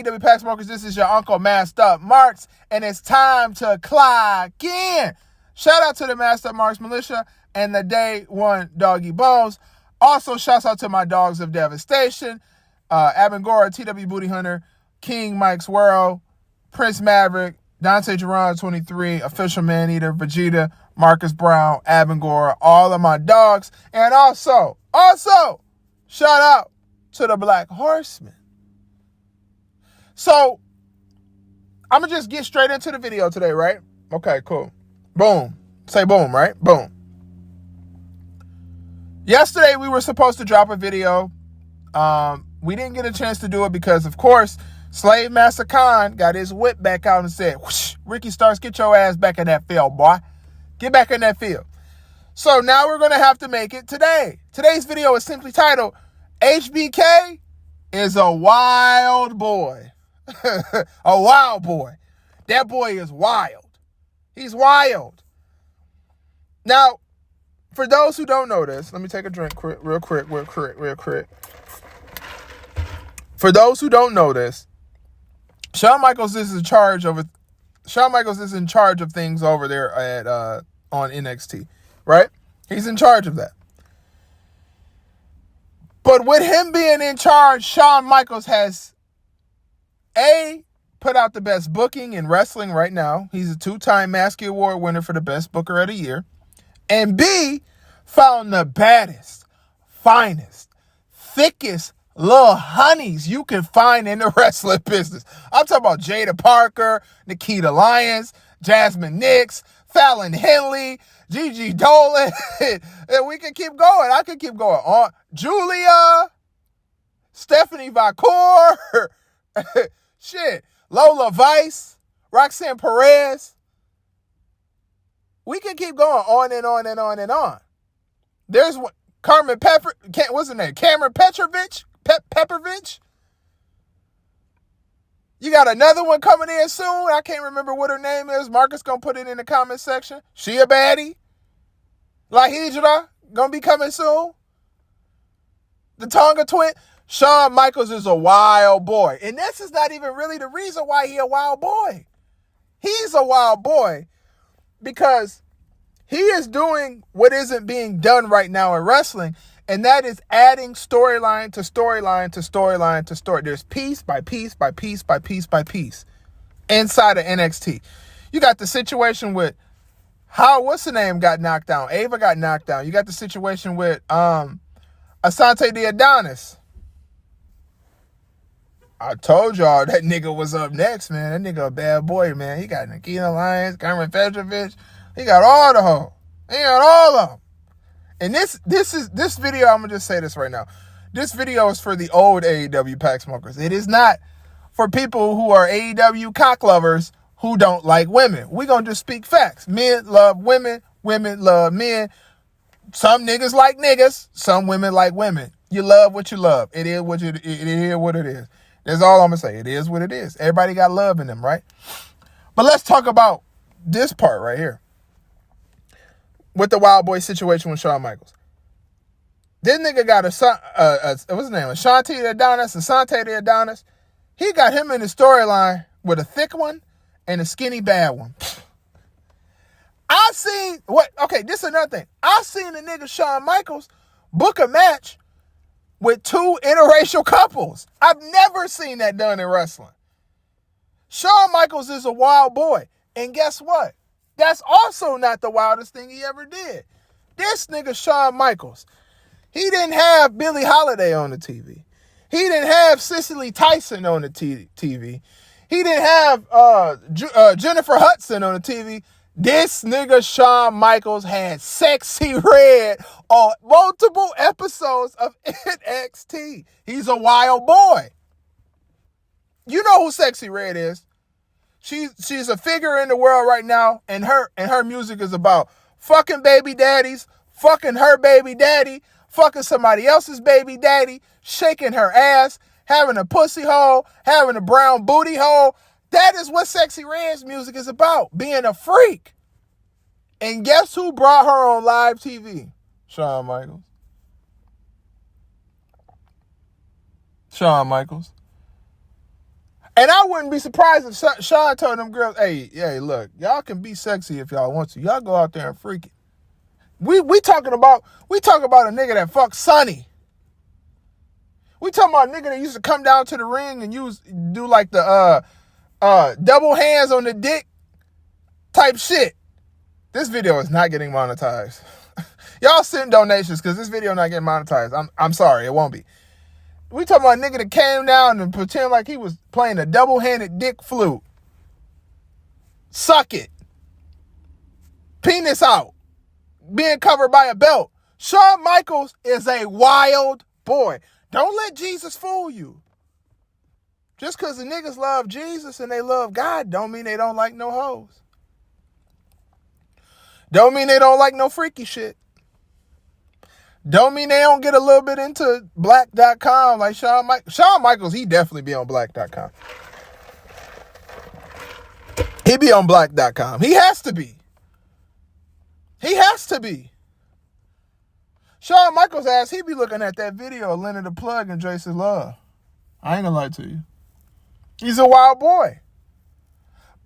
AEW Pack Smokers? This is your Uncle Masked Up Marks, and it's time to clock in. Shout out to the Masked Up Marks Militia and the Day One Doggy Bones. Also, shouts out to my Dogs of Devastation, Abengora, TW Booty Hunter, King Mike's World, Prince Maverick, Dante Geron 23, Official Maneater, Vegeta, Marcus Brown, Abengora, all of my dogs. And also, shout out to the Black Horseman. So, I'm going to just get straight into the video today, right? Okay, cool. Boom. Say boom, right? Boom. Yesterday, we were supposed to drop a video. We didn't get a chance to do it because, of course, Slave Master Khan got his whip back out and said, whoosh, Ricky Starks, get your ass back in that field, boy. Get back in that field. So now we're going to have to make it today. Today's video is simply titled, HBK is a wild boy. A wild boy. That boy is wild. He's wild. Now, for those who don't know this, let me take a drink real quick. For those who don't know this, Shawn Michaels is in charge of things over there at on NXT, right? He's in charge of that. But with him being in charge, Shawn Michaels has put out the best booking in wrestling right now. He's a 2-time Maskey Award winner for the best booker of the year. And B, found the baddest, finest, thickest little honeys you can find in the wrestling business. I'm talking about Jada Parker, Nikita Lyons, Jasmine Nix, Fallon Henley, Gigi Dolan. And we can keep going. I can keep going on. Julia, Stephanie Vacour, shit, Lola Vice, Roxanne Perez. We can keep going on and on and on and on. There's one, Cameron Petrovich. Pepperovich. You got another one coming in soon. I can't remember what her name is. Marcus gonna put it in the comment section. She a baddie. Lahidra gonna be coming soon. The Tonga twin. Shawn Michaels is a wild boy. And this is not even really the reason why he a wild boy. He's a wild boy because he is doing what isn't being done right now in wrestling. And that is adding storyline to storyline to storyline to story. There's piece by piece by piece by piece by piece inside of NXT. You got the situation with what's the name got knocked down? Ava got knocked down. You got the situation with Asante the Adonis. I told y'all that nigga was up next, man. That nigga a bad boy, man. He got Nikita Lyons, Cameron Petrovich. He got all the hoes. He got all of them. And this video, I'm going to just say this right now. This video is for the old AEW Pack Smokers. It is not for people who are AEW cock lovers who don't like women. We're going to just speak facts. Men love women. Women love men. Some niggas like niggas. Some women like women. You love what you love. It is what it is. That's all I'm going to say. It is what it is. Everybody got love in them, right? But let's talk about this part right here. With the wild boy situation with Shawn Michaels. This nigga got what's his name? Asante the Adonis. He got him in the storyline with a thick one and a skinny bad one. This is another thing. I seen a nigga Shawn Michaels book a match with 2 interracial couples. I've never seen that done in wrestling. Shawn Michaels is a wild boy. And guess what? That's also not the wildest thing he ever did. This nigga Shawn Michaels, he didn't have Billie Holiday on the TV. He didn't have Cicely Tyson on the TV. He didn't have Jennifer Hudson on the TV. This nigga Shawn Michaels had Sexy Red on multiple episodes of NXT. He's a wild boy. You know who Sexy Red is. She's a figure in the world right now, and her music is about fucking baby daddies, fucking her baby daddy, fucking somebody else's baby daddy, shaking her ass, having a pussy hole, having a brown booty hole. That is what Sexy Red's music is about, being a freak. And guess who brought her on live TV? Shawn Michaels. Shawn Michaels. And I wouldn't be surprised if Sean told them girls, hey, look, y'all can be sexy if y'all want to. Y'all go out there and freak it. We talking about a nigga that fucked Sonny. We talking about a nigga that used to come down to the ring and do like the double hands on the dick type shit. This video is not getting monetized. Y'all send donations because this video not getting monetized. I'm sorry, it won't be. We talking about a nigga that came down and pretend like he was playing a double-handed dick flute. Suck it. Penis out. Being covered by a belt. Shawn Michaels is a wild boy. Don't let Jesus fool you. Just because the niggas love Jesus and they love God don't mean they don't like no hoes. Don't mean they don't like no freaky shit. Don't mean they don't get a little bit into black.com like Shawn Michaels. Shawn Michaels, he definitely be on black.com. He be on black.com. He has to be. He has to be. Shawn Michaels' ass, he be looking at that video of Leonard the Plug and Jason Love. I ain't gonna lie to you. He's a wild boy.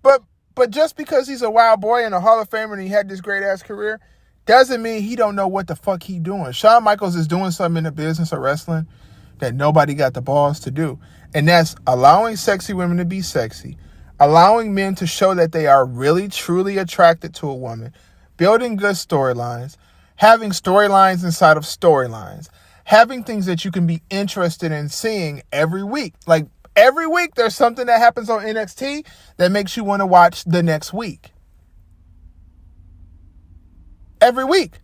But just because he's a wild boy and a Hall of Famer and he had this great ass career, doesn't mean he don't know what the fuck he doing. Shawn Michaels is doing something in the business of wrestling that nobody got the balls to do. And that's allowing sexy women to be sexy, allowing men to show that they are really, truly attracted to a woman, building good storylines, having storylines inside of storylines, having things that you can be interested in seeing every week. Like every week there's something that happens on NXT that makes you want to watch the next week. Every week.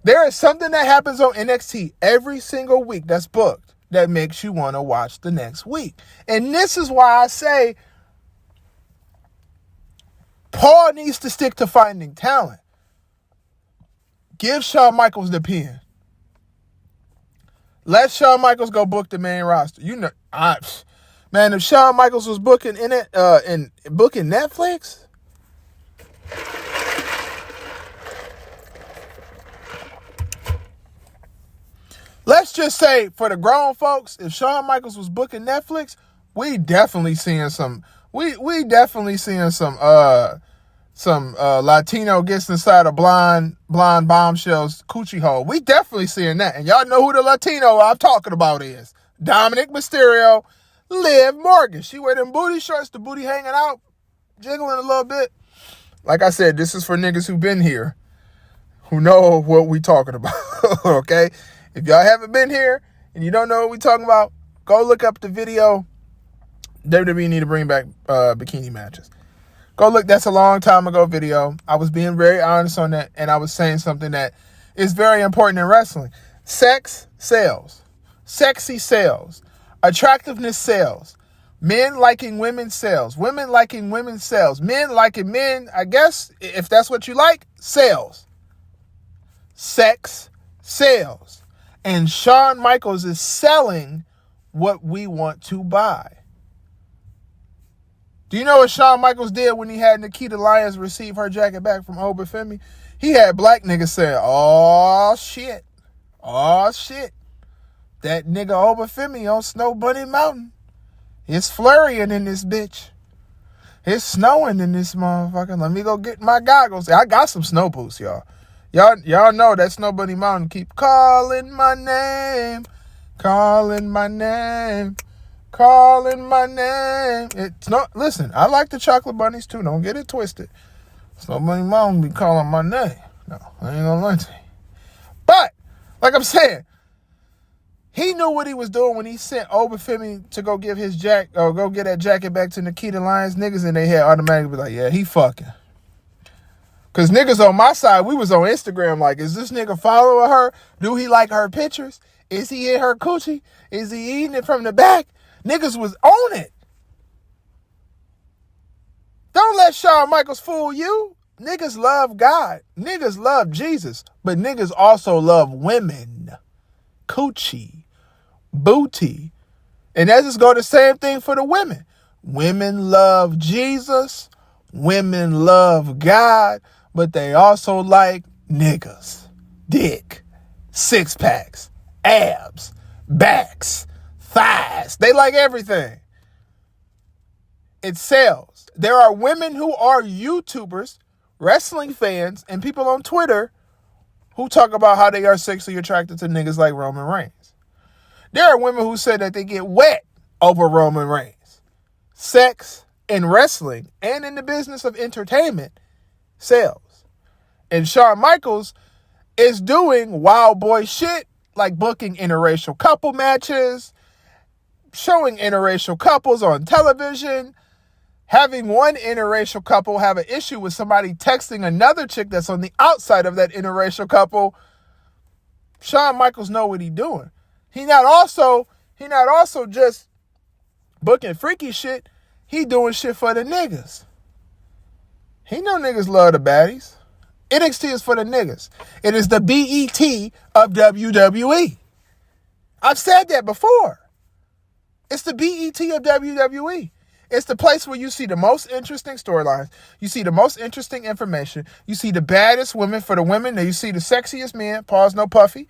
There is something that happens on NXT every single week that's booked that makes you want to watch the next week. And this is why I say Paul needs to stick to finding talent. Give Shawn Michaels the pen. Let Shawn Michaels go book the main roster. You know, man, if Shawn Michaels was booking booking Netflix, let's just say for the grown folks, if Shawn Michaels was booking Netflix, we definitely seeing some Latino gets inside a blonde bombshell's coochie hole. We definitely seeing that. And y'all know who the Latino I'm talking about is. Dominic Mysterio, Liv Morgan. She wear them booty shorts, the booty hanging out, jiggling a little bit. Like I said, this is for niggas who been here, who know what we talking about, okay? If y'all haven't been here and you don't know what we talking about, go look up the video. WWE need to bring back bikini matches. Go look. That's a long time ago video. I was being very honest on that, and I was saying something that is very important in wrestling. Sex sells. Sexy sells. Attractiveness sells. Men liking women sells. Women liking women sells. Men liking men, I guess, if that's what you like, sells. Sex sells. And Shawn Michaels is selling what we want to buy. Do you know what Shawn Michaels did when he had Nikita Lyons receive her jacket back from Obafemi? He had black niggas saying, oh shit, that nigga Obafemi on Snow Bunny Mountain. It's flurrying in this bitch. It's snowing in this motherfucker. Let me go get my goggles. I got some snow boots, y'all. Y'all know that Snow Bunny Mountain keep calling my name. Calling my name. It's not, listen, I like the chocolate bunnies too. Don't get it twisted. Snow Bunny Mountain be calling my name. No, I ain't gonna lie to you. But, like I'm saying, he knew what he was doing when he sent Obafemi to go give his go get that jacket back to Nikita Lyons. Niggas in their head automatically be like, yeah, he fucking. Because niggas on my side, we was on Instagram like, is this nigga following her? Do he like her pictures? Is he in her coochie? Is he eating it from the back? Niggas was on it. Don't let Shawn Michaels fool you. Niggas love God. Niggas love Jesus. But niggas also love women. Coochie. Booty. And that's just go the same thing for the women. Women love Jesus. Women love God. But they also like niggas. Dick. Six packs. Abs. Backs. thighs. They like everything. It sells. There are women who are YouTubers, wrestling fans, and people on Twitter who talk about how they are sexually attracted to niggas like Roman Reigns. There are women who say that they get wet over Roman Reigns. Sex in wrestling and in the business of entertainment sells. And Shawn Michaels is doing wild boy shit like booking interracial couple matches, showing interracial couples on television, having one interracial couple have an issue with somebody texting another chick that's on the outside of that interracial couple. Shawn Michaels know what he doing. He not also just booking freaky shit. He doing shit for the niggas. He know niggas love the baddies. NXT is for the niggas. It is the BET of WWE. I've said that before. It's the BET of WWE. It's the place where you see the most interesting storylines. You see the most interesting information. You see the baddest women for the women. Then you see the sexiest men. Pause, no puffy.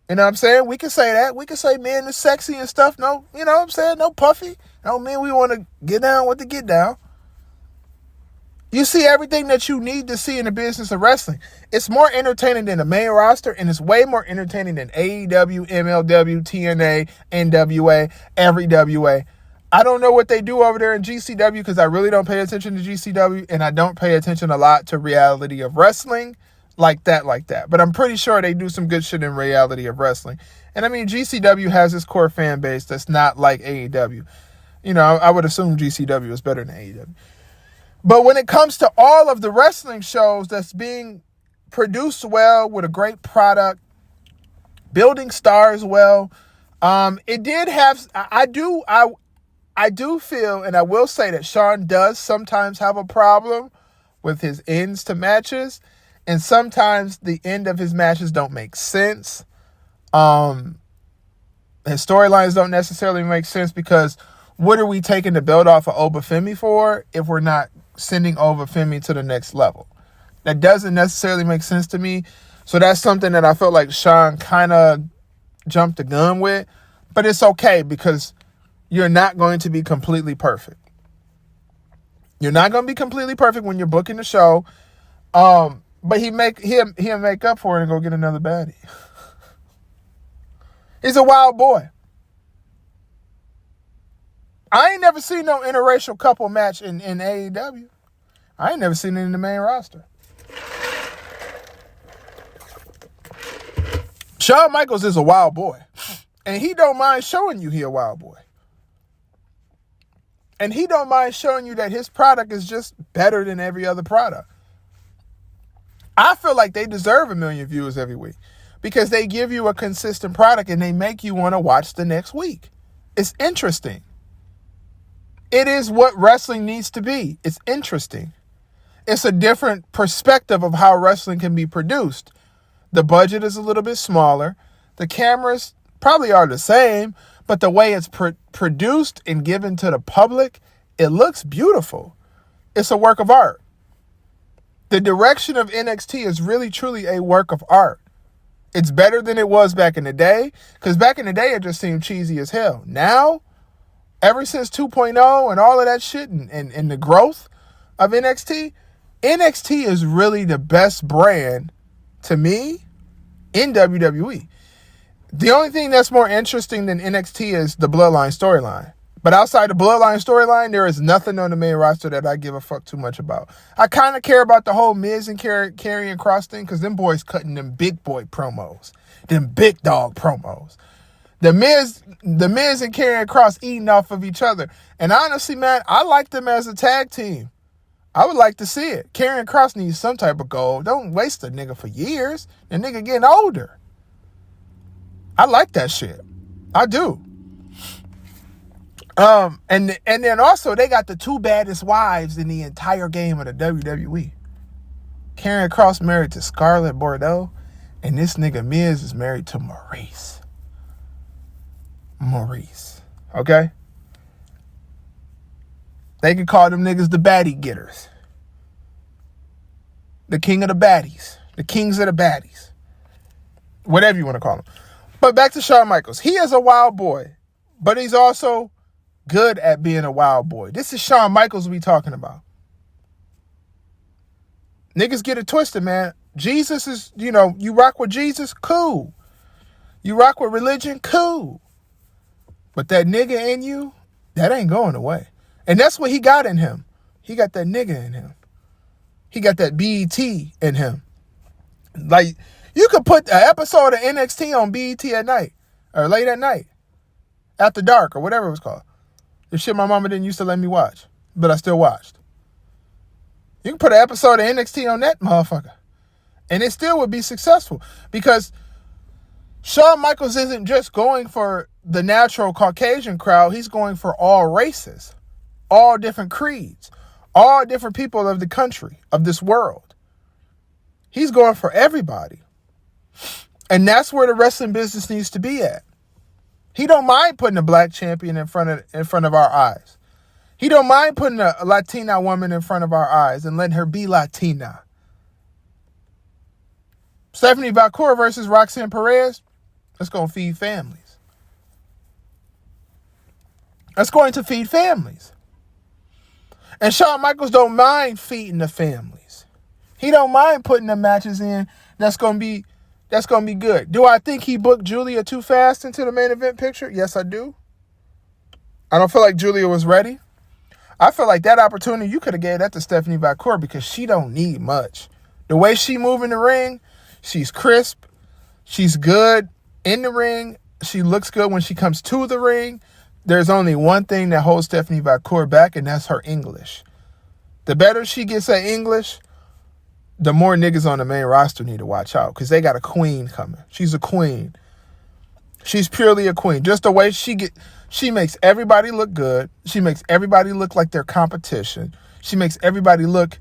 You know what I'm saying? We can say that. We can say men are sexy and stuff. No, you know what I'm saying? No puffy. Don't mean we want to get down with the get down. You see everything that you need to see in the business of wrestling. It's more entertaining than the main roster, and it's way more entertaining than AEW, MLW, TNA, NWA, every WA. I don't know what they do over there in GCW because I really don't pay attention to GCW, and I don't pay attention a lot to reality of wrestling like that. But I'm pretty sure they do some good shit in reality of wrestling. And I mean, GCW has this core fan base that's not like AEW. You know, I would assume GCW is better than AEW. But when it comes to all of the wrestling shows that's being produced well with a great product, building stars well, it did have, I do feel, and I will say that Shawn does sometimes have a problem with his ends to matches, and sometimes the end of his matches don't make sense. His storylines don't necessarily make sense because what are we taking the belt off of Obafemi for if we're not sending Obafemi to the next level? That doesn't necessarily make sense to me. So that's something that I felt like Shawn kind of jumped the gun with. But it's okay because you're not going to be completely perfect. You're not going to be completely perfect when you're booking the show. But he'll make up for it and go get another baddie. He's a wild boy. I ain't never seen no interracial couple match in AEW. I ain't never seen it in the main roster. Shawn Michaels is a wild boy. And he don't mind showing you he a wild boy. And he don't mind showing you that his product is just better than every other product. I feel like they deserve 1 million views every week because they give you a consistent product and they make you want to watch the next week. It's interesting. It is what wrestling needs to be. It's interesting. It's a different perspective of how wrestling can be produced. The budget is a little bit smaller. The cameras probably are the same, but the way it's produced and given to the public, it looks beautiful. It's a work of art. The direction of NXT is really, truly a work of art. It's better than it was back in the day, because back in the day, it just seemed cheesy as hell. Now, ever since 2.0 and all of that shit and the growth of NXT, NXT is really the best brand, to me, in WWE. The only thing that's more interesting than NXT is the Bloodline storyline. But outside the Bloodline storyline, there is nothing on the main roster that I give a fuck too much about. I kind of care about the whole Miz and Karrion Kross thing because them boys cutting them big boy promos, them big dog promos. The Miz and Karrion Kross eating off of each other. And honestly, man, I like them as a tag team. I would like to see it. Karrion Kross needs some type of goal. Don't waste a nigga for years. The nigga getting older. I like that shit. I do. And then also they got the two baddest wives in the entire game of the WWE. Karrion Kross married to Scarlett Bordeaux, and this nigga Miz is married to Maurice. Okay? They can call them niggas the baddie getters. The king of the baddies. The kings of the baddies. Whatever you want to call them. But back to Shawn Michaels. He is a wild boy. but he's also good at being a wild boy. This is Shawn Michaels we talking about. Niggas get it twisted, man. Jesus is, you rock with Jesus, cool. You rock with religion, cool. But that nigga in you, that ain't going away. And that's what he got in him. He got that nigga in him. He got that BET in him. Like, you could put an episode of NXT on BET at night. Or late at night. After dark, or whatever it was called. The shit my mama didn't used to let me watch. But I still watched. You can put an episode of NXT on that motherfucker. And it still would be successful. Because Shawn Michaels isn't just going for the natural Caucasian crowd. He's going for all races. All different creeds. All different people of the country. Of this world. He's going for everybody. And that's where the wrestling business needs to be at. He don't mind putting a black champion in front of our eyes. He don't mind putting a Latina woman in front of our eyes and letting her be Latina. Stephanie Vaquer versus Roxanne Perez, that's going to feed families. That's going to feed families. And Shawn Michaels don't mind feeding the families. He don't mind putting the matches in that's going to be good. Do I think he booked Julia too fast into the main event picture? Yes, I do. I don't feel like Julia was ready. I feel like that opportunity, you could have gave that to Stephanie Vaquer because she don't need much. The way she move in the ring, she's crisp. She's good in the ring. She looks good when she comes to the ring. There's only one thing that holds Stephanie Vaquer back, and that's her English. The better she gets at English, the more niggas on the main roster need to watch out because they got a queen coming. She's a queen. She's purely a queen. Just the way she makes everybody look good. She makes everybody look like their competition. She makes everybody look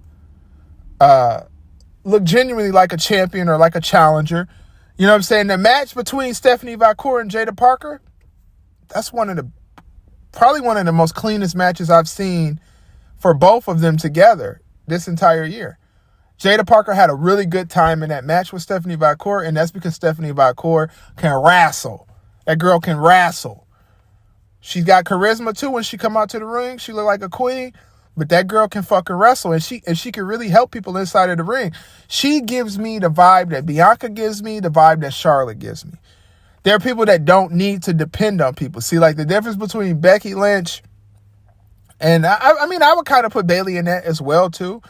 genuinely like a champion or like a challenger. You know what I'm saying? The match between Stephanie Vaquer and Jada Parker, that's probably one of the most cleanest matches I've seen for both of them together this entire year. Jada Parker had a really good time in that match with Stephanie Vaquer, and that's because Stephanie Vaquer can wrestle. That girl can wrestle. She's got charisma too when she come out to the ring. She look like a queen, but that girl can fucking wrestle, and she can really help people inside of the ring. She gives me the vibe that Bianca gives me, the vibe that Charlotte gives me. There are people that don't need to depend on people. See, like the difference between Becky Lynch and I mean, I would kind of put Bayley in that as well too.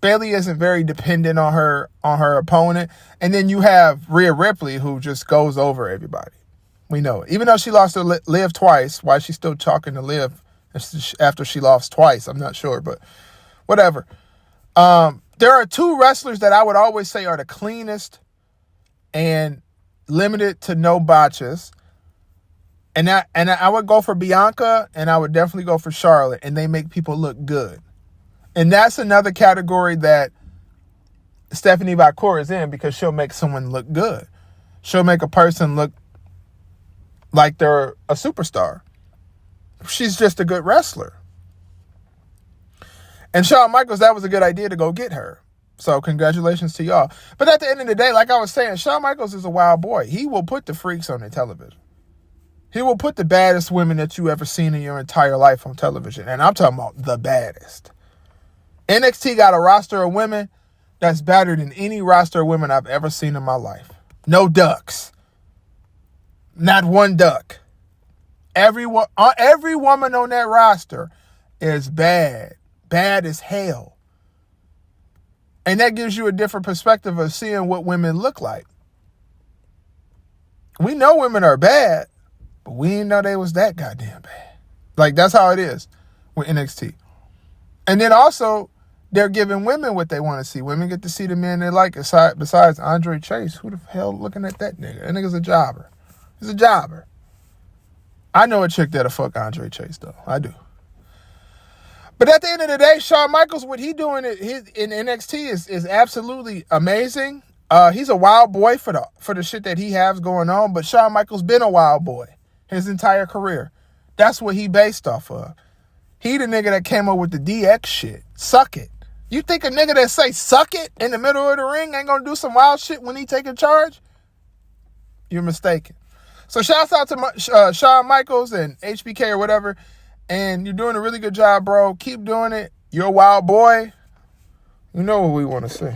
Bayley isn't very dependent on her opponent. And then you have Rhea Ripley, who just goes over everybody. We know it. Even though she lost to Liv twice, why she's still talking to Liv after she lost twice, I'm not sure, but whatever. There are two wrestlers that I would always say are the cleanest and limited to no botches. And I would go for Bianca, and I would definitely go for Charlotte, and they make people look good. And that's another category that Stephanie Vaquer is in because she'll make someone look good. She'll make a person look like they're a superstar. She's just a good wrestler. And Shawn Michaels, that was a good idea to go get her. So congratulations to y'all. But at the end of the day, like I was saying, Shawn Michaels is a wild boy. He will put the freaks on the television. He will put the baddest women that you ever seen in your entire life on television. And I'm talking about the baddest. NXT got a roster of women that's better than any roster of women I've ever seen in my life. No ducks. Not one duck. Every woman on that roster is bad. Bad as hell. And that gives you a different perspective of seeing what women look like. We know women are bad, but we didn't know they was that goddamn bad. Like, that's how it is with NXT. And then also, they're giving women what they want to see. Women get to see the men they like besides Andre Chase. Who the hell looking at that nigga? That nigga's a jobber. He's a jobber. I know a chick that'll fuck Andre Chase, though. I do. But at the end of the day, Shawn Michaels, what he doing in NXT is absolutely amazing. He's a wild boy for the shit that he has going on. But Shawn Michaels been a wild boy his entire career. That's what he based off of. He the nigga that came up with the DX shit. Suck it. You think a nigga that say suck it in the middle of the ring ain't gonna do some wild shit when he taking charge? You're mistaken. So shouts out to Shawn Michaels and HBK or whatever. And you're doing a really good job, bro. Keep doing it. You're a wild boy. You know what we want to see.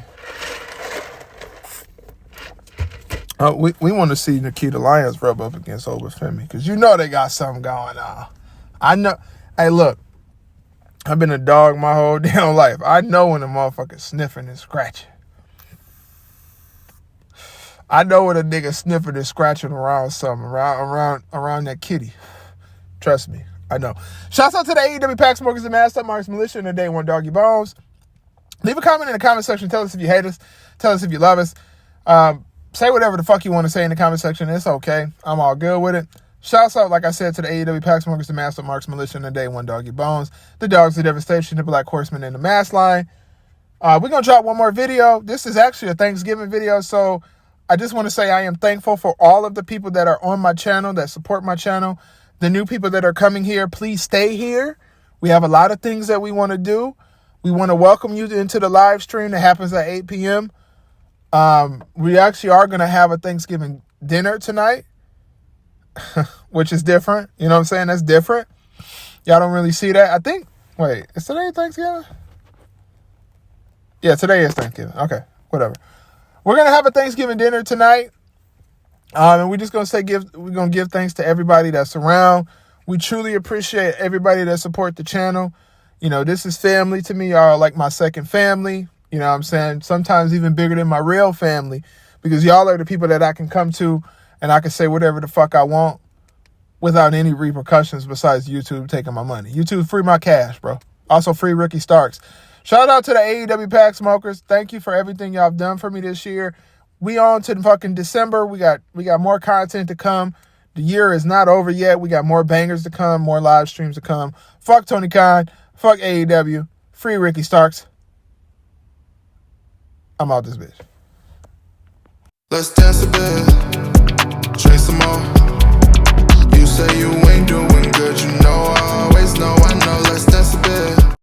We want to see Nikita Lyons rub up against Obafemi because you know they got something going on. I know. Hey, look. I've been a dog my whole damn life. I know when a motherfucker sniffing and scratching. I know when a nigga sniffing and scratching around something, around that kitty. Trust me, I know. Shouts out to the AEW Pack Smokers and Master Marks Militia and the Day One Doggy Bones. Leave a comment in the comment section. Tell us if you hate us. Tell us if you love us. Say whatever the fuck you want to say in the comment section. It's okay. I'm all good with it. Shouts out, like I said, to the AEW Pack Smokers, the Master Marks Militia, and the Day One Doggy Bones, the Dogs of Devastation, the Black Horseman, and the Mask Line. We're going to drop one more video. This is actually a Thanksgiving video, so I just want to say I am thankful for all of the people that are on my channel, that support my channel. The new people that are coming here, please stay here. We have a lot of things that we want to do. We want to welcome you into the live stream that happens at 8 p.m. We actually are going to have a Thanksgiving dinner tonight. Which is different. You know what I'm saying? That's different. Y'all don't really see that. I think, wait, is today Thanksgiving? Yeah, today is Thanksgiving. Okay, whatever. We're going to have a Thanksgiving dinner tonight. And we're just going to say, we're going to give thanks to everybody that's around. We truly appreciate everybody that support the channel. You know, this is family to me. Y'all are like my second family. You know what I'm saying? Sometimes even bigger than my real family. Because y'all are the people that I can come to and I can say whatever the fuck I want without any repercussions besides YouTube taking my money. YouTube free my cash, bro. Also free Ricky Starks. Shout out to the AEW Pack Smokers. Thank you for everything y'all have done for me this year. We on to fucking December. We got more content to come. The year is not over yet. We got more bangers to come, more live streams to come. Fuck Tony Khan. Fuck AEW. Free Ricky Starks. I'm out this bitch. Let's dance a bit. Drink some